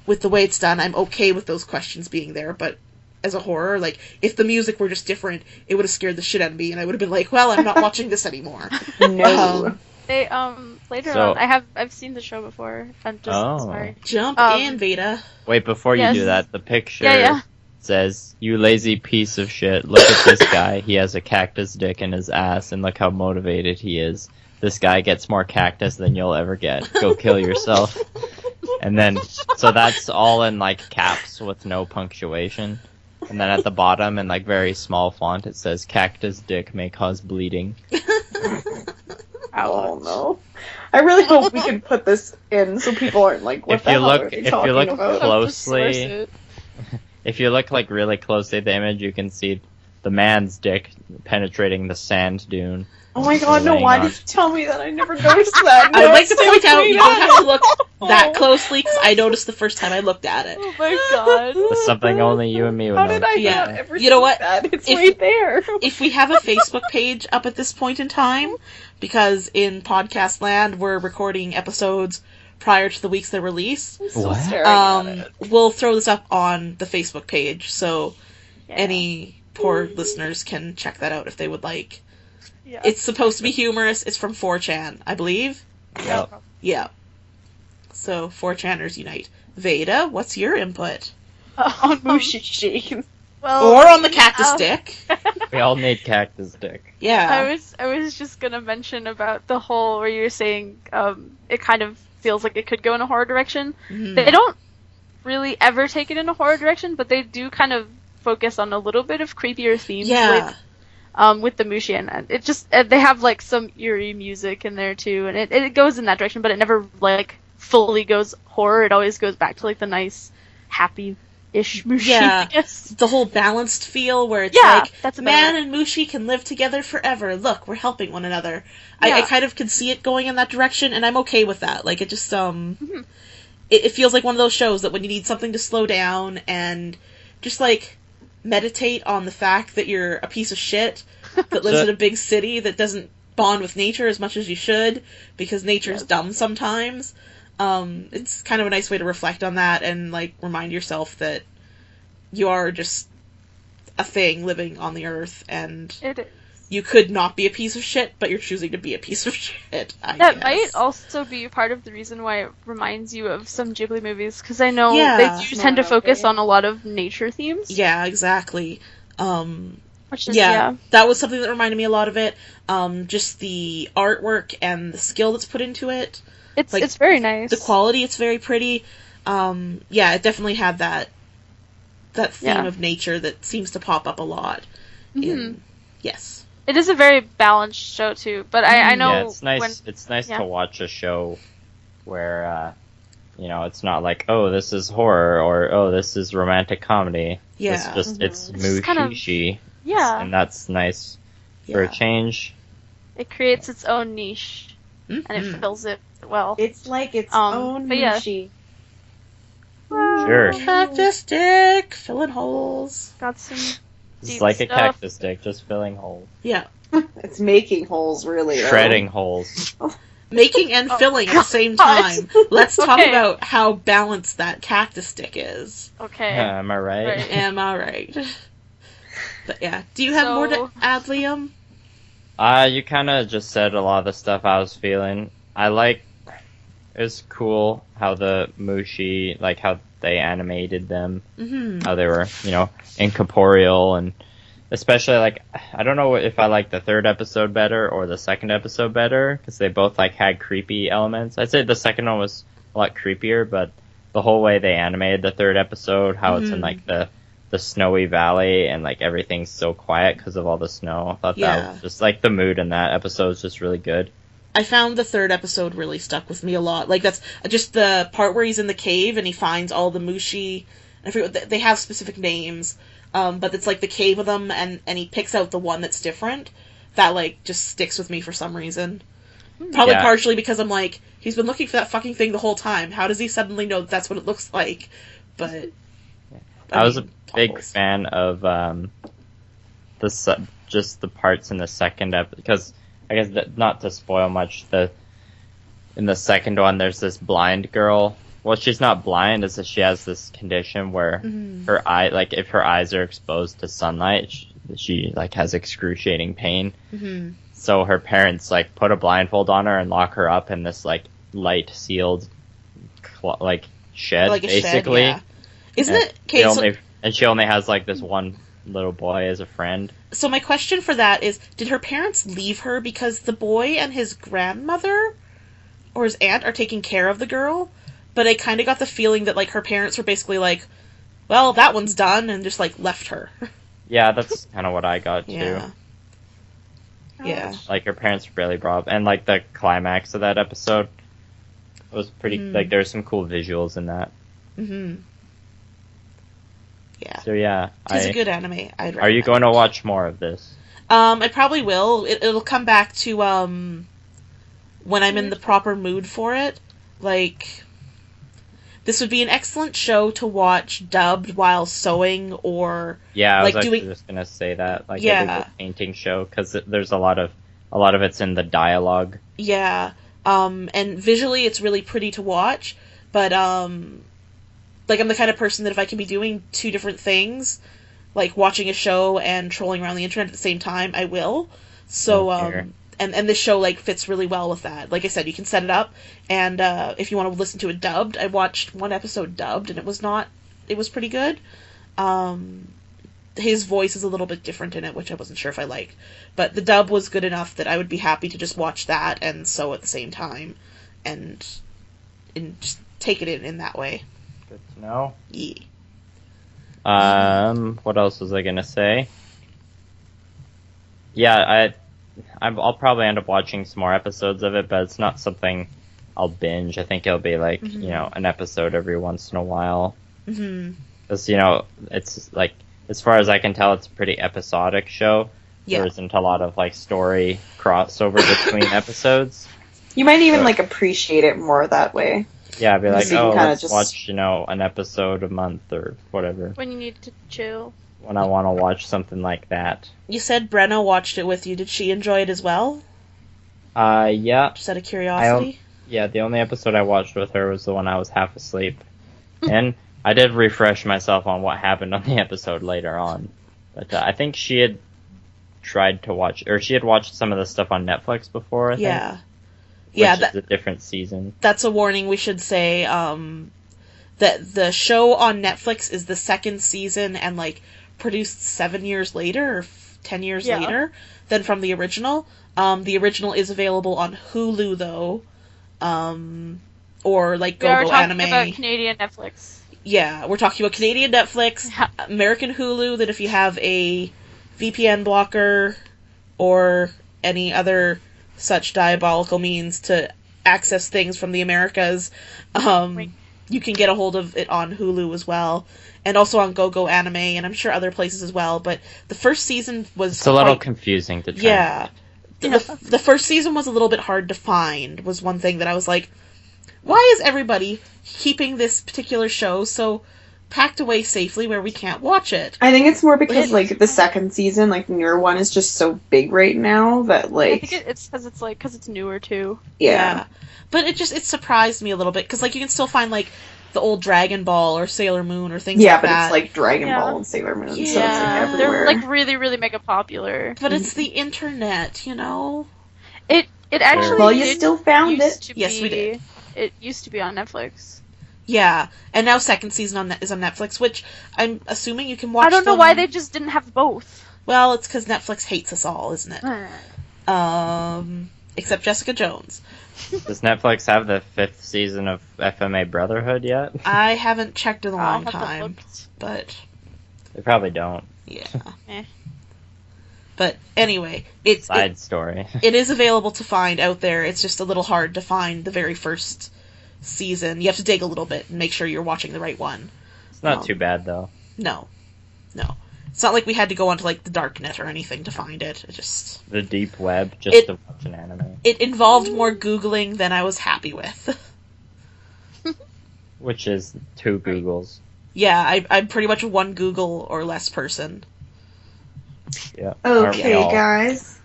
with the way it's done, I'm okay with those questions being there, but as a horror, like, if the music were just different, it would have scared the shit out of me, and I would have been like, well, I'm not watching this anymore. No. They, later on, I've seen the show before. I'm just sorry. Jump in, Veda. Wait, before you do that, the picture says, "You lazy piece of shit, look at this guy. He has a cactus dick in his ass, and look how motivated he is. This guy gets more cactus than you'll ever get. Go kill yourself." And then, so that's all in, like, caps with no punctuation. And then at the bottom, in, like, very small font, it says, "Cactus dick may cause bleeding." Oh no! I really hope we can put this in so people aren't like, "What the hell are they talking about?" Closely, if you look like really closely at the image, you can see the man's dick penetrating the sand dune. Oh my god! No! Why did you tell me that? I never noticed that. I'd like to point out you don't have to look that closely, because I noticed the first time I looked at it. Oh my god! That's something only you and me would know. How did I not ever You know what? That? It's right there. If we have a Facebook page up at this point in time, because in podcast land we're recording episodes prior to the weeks they release, we'll throw this up on the Facebook page, so any poor listeners can check that out if they would like. Yeah. It's supposed to be humorous. It's from 4chan, I believe. Yep. Yeah. So 4chaners unite. Veda, what's your input? On Mushi-Shi. Or on the cactus dick. We all need cactus dick. Yeah. I was just gonna mention about the whole where you were saying it kind of feels like it could go in a horror direction. Mm-hmm. They don't really ever take it in a horror direction, but they do kind of focus on a little bit of creepier themes. Yeah. With the Mushi, and it just they have like some eerie music in there too, and it goes in that direction, but it never like fully goes horror. It always goes back to like the nice, happy-ish Mushi. Yeah, I guess. The whole balanced feel where it's like man and Mushi can live together forever. Look, we're helping one another. Yeah. I kind of can see it going in that direction, and I'm okay with that. Like it just it feels like one of those shows that when you need something to slow down and just like meditate on the fact that you're a piece of shit that lives in a big city that doesn't bond with nature as much as you should because nature's dumb sometimes. It's kind of a nice way to reflect on that and like remind yourself that you are just a thing living on the earth and you could not be a piece of shit, but you're choosing to be a piece of shit, I guess. That might also be part of the reason why it reminds you of some Ghibli movies, because I know they do tend to focus on a lot of nature themes. Yeah, exactly. Which is, that was something that reminded me a lot of it. Just the artwork and the skill that's put into it. It's very nice. The quality, it's very pretty. It definitely had that theme of nature that seems to pop up a lot. Yes. It is a very balanced show too, but I know it's nice. It's nice to watch a show where it's not like, oh, this is horror or oh, this is romantic comedy. Yeah, it's Mushi-Shi. Yeah, and that's nice for a change. It creates its own niche, and it fills it well. It's like its own Mushi. Sure. Cactus dick filling holes. Got some. It's like a cactus dick, just filling holes. Yeah. It's making holes, really. Shredding holes. Making and filling at the same time. Let's talk about how balanced that cactus dick is. Okay. Am I right? Am I right? But yeah. Do you have more to add, Liam? You kind of just said a lot of the stuff I was feeling. It's cool how the Mushi, like how they animated them, how they were, incorporeal, and especially, like, I don't know if I like the third episode better or the second episode better, because they both, like, had creepy elements. I'd say the second one was a lot creepier, but the whole way they animated the third episode, how it's in like the snowy valley and like everything's so quiet because of all the snow. I thought that was just like the mood in that episode is just really good. I found the third episode really stuck with me a lot. Like, that's just the part where he's in the cave and he finds all the Mushi. I forget, they have specific names, but it's like the cave of them, and he picks out the one that's different. That, like, just sticks with me for some reason. Probably partially because I'm like, he's been looking for that fucking thing the whole time. How does he suddenly know that's what it looks like? But I was a big fan of just the parts in the second episode, because I guess not to spoil much, in the second one there's this blind girl. Well, she's not blind, it's that she has this condition where her eye, like if her eyes are exposed to sunlight, she like has excruciating pain. So her parents like put a blindfold on her and lock her up in this like light sealed like shed, like a basically. Shed, yeah. Isn't it? Okay, and she only has like this one little boy as a friend. So my question for that is, did her parents leave her because the boy and his grandmother or his aunt are taking care of the girl? But I kind of got the feeling that like her parents were basically like, well, that one's done, and just like left her. Yeah, that's kind of what I got too. Yeah. Like her parents were barely brought up, and like the climax of that episode was pretty. Like there's some cool visuals in that. Yeah. So yeah, it's a good anime. Are you going to watch more of this? I probably will. It'll come back to when I'm in the proper mood for it. Like, this would be an excellent show to watch dubbed while sewing or I was actually just gonna say that, like a painting show, because there's a lot of it's in the dialogue. Yeah, and visually it's really pretty to watch, but like, I'm the kind of person that if I can be doing two different things, like watching a show and trolling around the internet at the same time, I will. So, and this show, like, fits really well with that. Like I said, you can set it up, and if you want to listen to it dubbed, I watched one episode dubbed, and it was pretty good. His voice is a little bit different in it, which I wasn't sure if I liked. But the dub was good enough that I would be happy to just watch that and sew at the same time, and just take it in that way. Good to know. Yeah. What else was I gonna say? Yeah, I'll probably end up watching some more episodes of it, but it's not something I'll binge. I think it'll be like, an episode every once in a while. Because, it's like, as far as I can tell, it's a pretty episodic show. Yeah. There isn't a lot of like story crossover between episodes. You might even like appreciate it more that way. Yeah, I'd be like, let's watch, an episode a month or whatever. When you need to chill. When I want to watch something like that. You said Brenna watched it with you. Did she enjoy it as well? Yeah. Just out of curiosity? The only episode I watched with her was the one I was half asleep. And I did refresh myself on what happened on the episode later on. But I think she had tried to watch, or she had watched some of the stuff on Netflix before, I think. Which is a different season. That's a warning we should say, that the show on Netflix is the second season and, like, produced 7 years later, or 10 years later, than from the original. The original is available on Hulu, though, or, like, GoGo Anime. We're talking about Canadian Netflix. Yeah, we're talking about Canadian Netflix, American Hulu, that if you have a VPN blocker or any other such diabolical means to access things from the Americas, you can get a hold of it on Hulu as well, and also on GoGo Anime, and I'm sure other places as well. But the first season was a little confusing to try. Yeah, the first season was a little bit hard to find. Was one thing that I was like, why is everybody keeping this particular show so packed away safely where we can't watch it? I think it's more because, like, the second season, like, the newer one is just so big right now that, like... I think it's because it's newer, too. Yeah. But it surprised me a little bit, because, like, you can still find, like, the old Dragon Ball or Sailor Moon or things like that. Yeah, but it's, like, Dragon Ball and Sailor Moon, so it's, like, everywhere. They're, like, really, really mega popular. But it's the internet, you know? It actually... Well, you still found it. Yes, we did. It used to be on Netflix. Yeah, and now second season is on Netflix, which I'm assuming you can watch. I don't know why they just didn't have both. Well, it's because Netflix hates us all, isn't it? Except Jessica Jones. Does Netflix have the 5th season of FMA Brotherhood yet? I haven't checked in a long I'll have to time, look. but They probably don't. yeah. Eh. But anyway, it Story. it is available to find out there. It's just a little hard to find the very first season. You have to dig a little bit and make sure you're watching the right one. It's not too bad, though. No. It's not like we had to go onto like the darknet or anything to find it. It just The deep web, just to watch an anime. it involved more Googling than I was happy with. Which is 2 Googles. Yeah, I'm pretty much a 1 Google or less person. Yeah. Aren't we Okay, all? guys.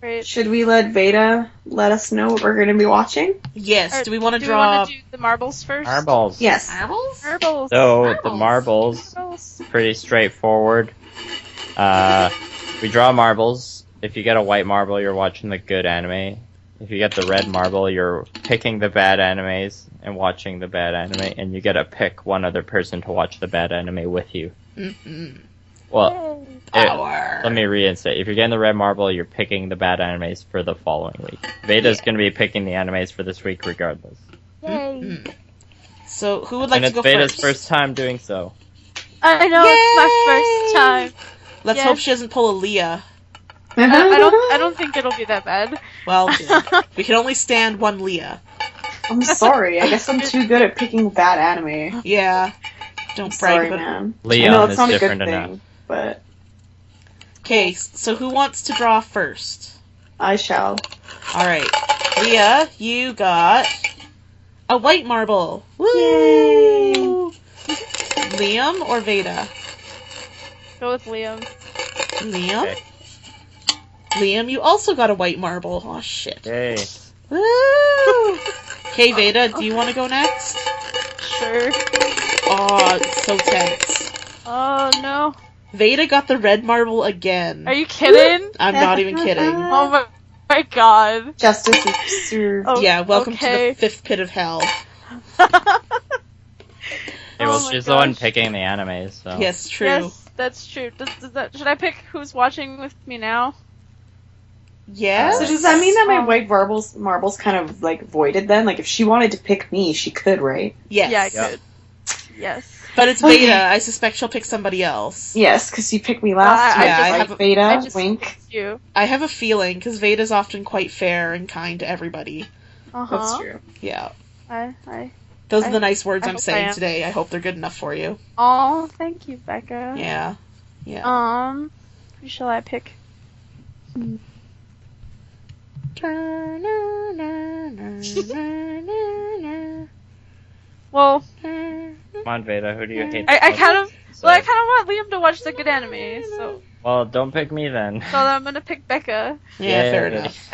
Great. Should we let Veda let us know what we're going to be watching? Yes, Or do we want to do draw we want to do the marbles first? Marbles. Yes. marbles? Marbles. So, the marbles, Marbles. pretty straightforward. We draw marbles. If you get a white marble, you're watching the good anime. If you get the red marble, you're picking the bad animes and watching the bad anime, and you get to pick one other person to watch the bad anime with you. Mm-hmm. Well, Power. let me reinstate. If you're getting the red marble, you're picking the bad animes for the following week. Veda's going to be picking the animes for this week regardless. Yay. Mm-hmm. So, who would like And to it's go Veda's first? first time doing so. I know, it's my first time. Let's Yes. hope she doesn't pull a Leah. I don't think it'll be that bad. Well, good. We can only stand one Leah. I'm sorry. I guess I'm too good at picking bad anime. Yeah. Don't brag Sorry, about it. man. I know Leon it's is not a good different thing, enough. but Okay, so who wants to draw first? I shall. Alright. Leah, you got a white marble. Woo! Yay! Liam or Veda? Go with Liam. Liam? Okay. Liam, you also got a white marble. Oh, shit. Yay. Woo! Okay, Veda, do you want to go next? Sure. Oh, it's so tense. Oh no. Veda got the red marble again. Are you kidding? I'm not even kidding. Oh my god. Justice is served. Oh, Yeah, welcome okay. to the 5th pit of hell. Okay, well, Oh my she's the one gosh. picking the animes, so. Yes, true. Yes, that's true. Should I pick who's watching with me now? Yes? So does that mean that my white marbles kind of like voided then? Like if she wanted to pick me, she could, right? Yes. Yeah, I Yeah. could. Yes. But it's Okay. Veda. I suspect she'll pick somebody else. Yes, because you picked me last I time. just- Like, I have- Veda, I just wink. picked you. I have a feeling, because Veda's often quite fair and kind to everybody. Uh-huh. That's true. Yeah. Those are the nice words I I'm hope I saying am. today. I hope they're good enough for you. Oh, thank you, Becca. Yeah. Yeah. Who shall I pick? Well, Come on, Veda, who do you hate? I kind of So- want Liam to watch the good anime, so Well, don't pick me then. I'm gonna pick Becca. Yeah, fair Yay. enough.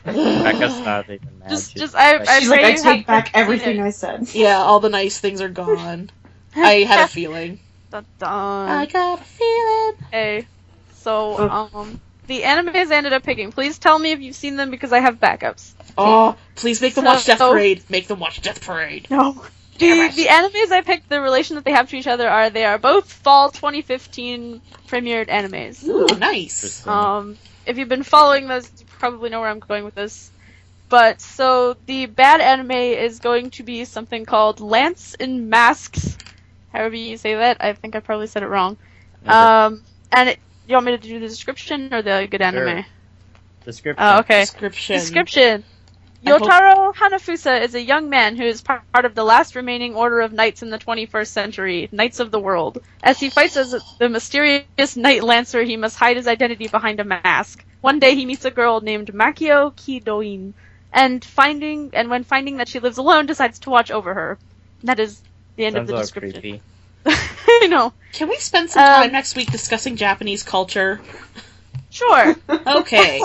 Becca's not even mad. She's like, I you take have back seen everything it. I said. Yeah, all the nice things are gone. I had a feeling. Dun, dun. I got a feeling. Okay, so the animes I ended up picking. Please tell me if you've seen them because I have backups. Oh, please make them watch Death So- Parade. Make them watch Death Parade. No. Damn it. The animes I picked, the relation that they have to each other they are both fall 2015 premiered animes. Ooh, nice. If you've been following those, you probably know where I'm going with this. But, so, the bad anime is going to be something called Lance in Masks. However you say that, I think I probably said it wrong. Never. You want me to do the description or the good anime? Description. Oh, okay. Description. Yotaro Hanafusa is a young man who is part of the last remaining order of knights in the 21st century, Knights of the World. As he fights as the mysterious Knight Lancer, he must hide his identity behind a mask. One day he meets a girl named Makio Kidoin, and when finding that she lives alone, decides to watch over her. That is the end Sounds of a the little description. creepy. I know. Can we spend some time next week discussing Japanese culture? Sure. Okay.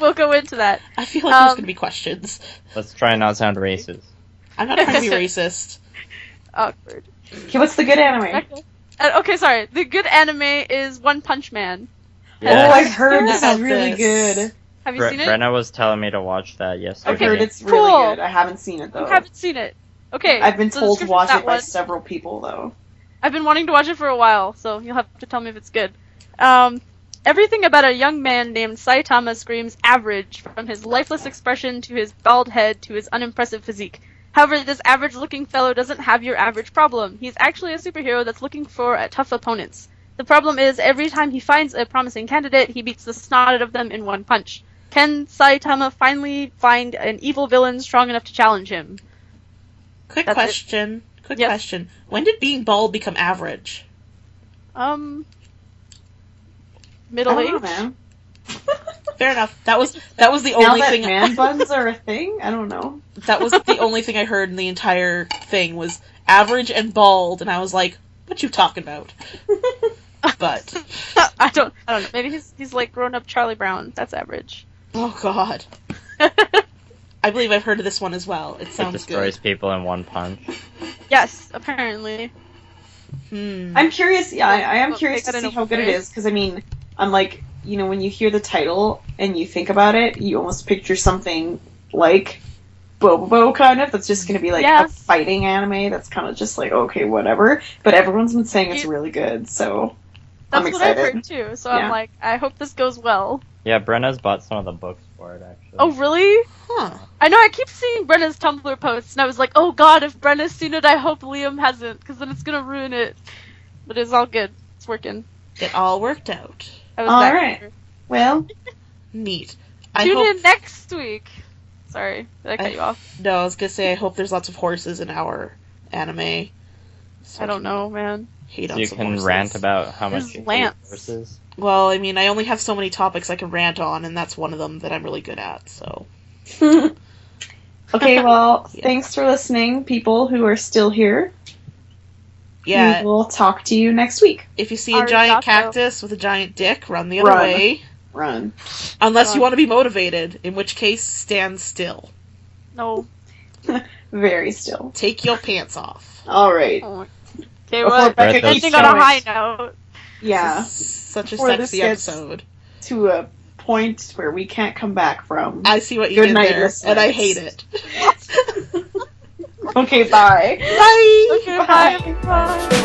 We'll go into that. I feel like there's going to be questions. Let's try and not sound racist. I'm not trying to be racist. Awkward. Okay, what's the good anime? Okay, sorry. The good anime is One Punch Man. Oh, I've heard Yes. this is really This. good. Have you seen it? Brenna was telling me to watch that yesterday. I've heard it's Cool. really good. I haven't seen it though. You haven't seen it. Okay. I've been so told to description watch of it that by one. several people though. I've been wanting to watch it for a while, so you'll have to tell me if it's good. Everything about a young man named Saitama screams average, from his lifeless expression to his bald head to his unimpressive physique. However, this average-looking fellow doesn't have your average problem. He's actually a superhero that's looking for tough opponents. The problem is, every time he finds a promising candidate, he beats the snot out of them in one punch. Can Saitama finally find an evil villain strong enough to challenge him? Quick question. When did being bald become average? Middle age? Man. Fair enough. That was the only thing. Man buns are a thing? I don't know. That was the only thing I heard in the entire thing was average and bald, and I was like, "What you talking about?" But I don't know. Maybe he's like grown up Charlie Brown. That's average. Oh God. I believe I've heard of this one as well. It sounds good. Destroys people in one punch. Yes, apparently. I'm curious. Yeah, I am curious to see how good it is because I mean, I'm like, you know, when you hear the title and you think about it, you almost picture something like Bobobo kind of. That's just going to be like a fighting anime. That's kind of just like okay, whatever. But everyone's been saying it's really good, so I'm excited. That's what I've heard too. So I'm like, I hope this goes well. Yeah, Brenna's bought some of the books for it actually. Oh really? Huh. I know. I keep seeing Brenna's Tumblr posts, and I was like, oh God, if Brenna's seen it, I hope Liam hasn't, because then it's gonna ruin it. But it's all good. It's working. It all worked out. All right. Well, neat. Tune in next week. Sorry, did I cut you off? No, I was gonna say I hope there's lots of horses in our anime. So I don't know, man. So you can rant about how much you hate horses. Well, I mean, I only have so many topics I can rant on, and that's one of them that I'm really good at. So. Okay, well, thanks for listening, people who are still here. Yeah. We will talk to you next week. If you see a giant cactus with a giant dick, run the other way. Run. Unless you want to be motivated, in which case, stand still. No. Very still. Take your pants off. All right. Okay, well, ending on a high note. Yeah. Such a sexy episode. To a point where we can't come back from. I see what you did there, listeners. and I hate it. Okay, bye. Bye. Okay, bye.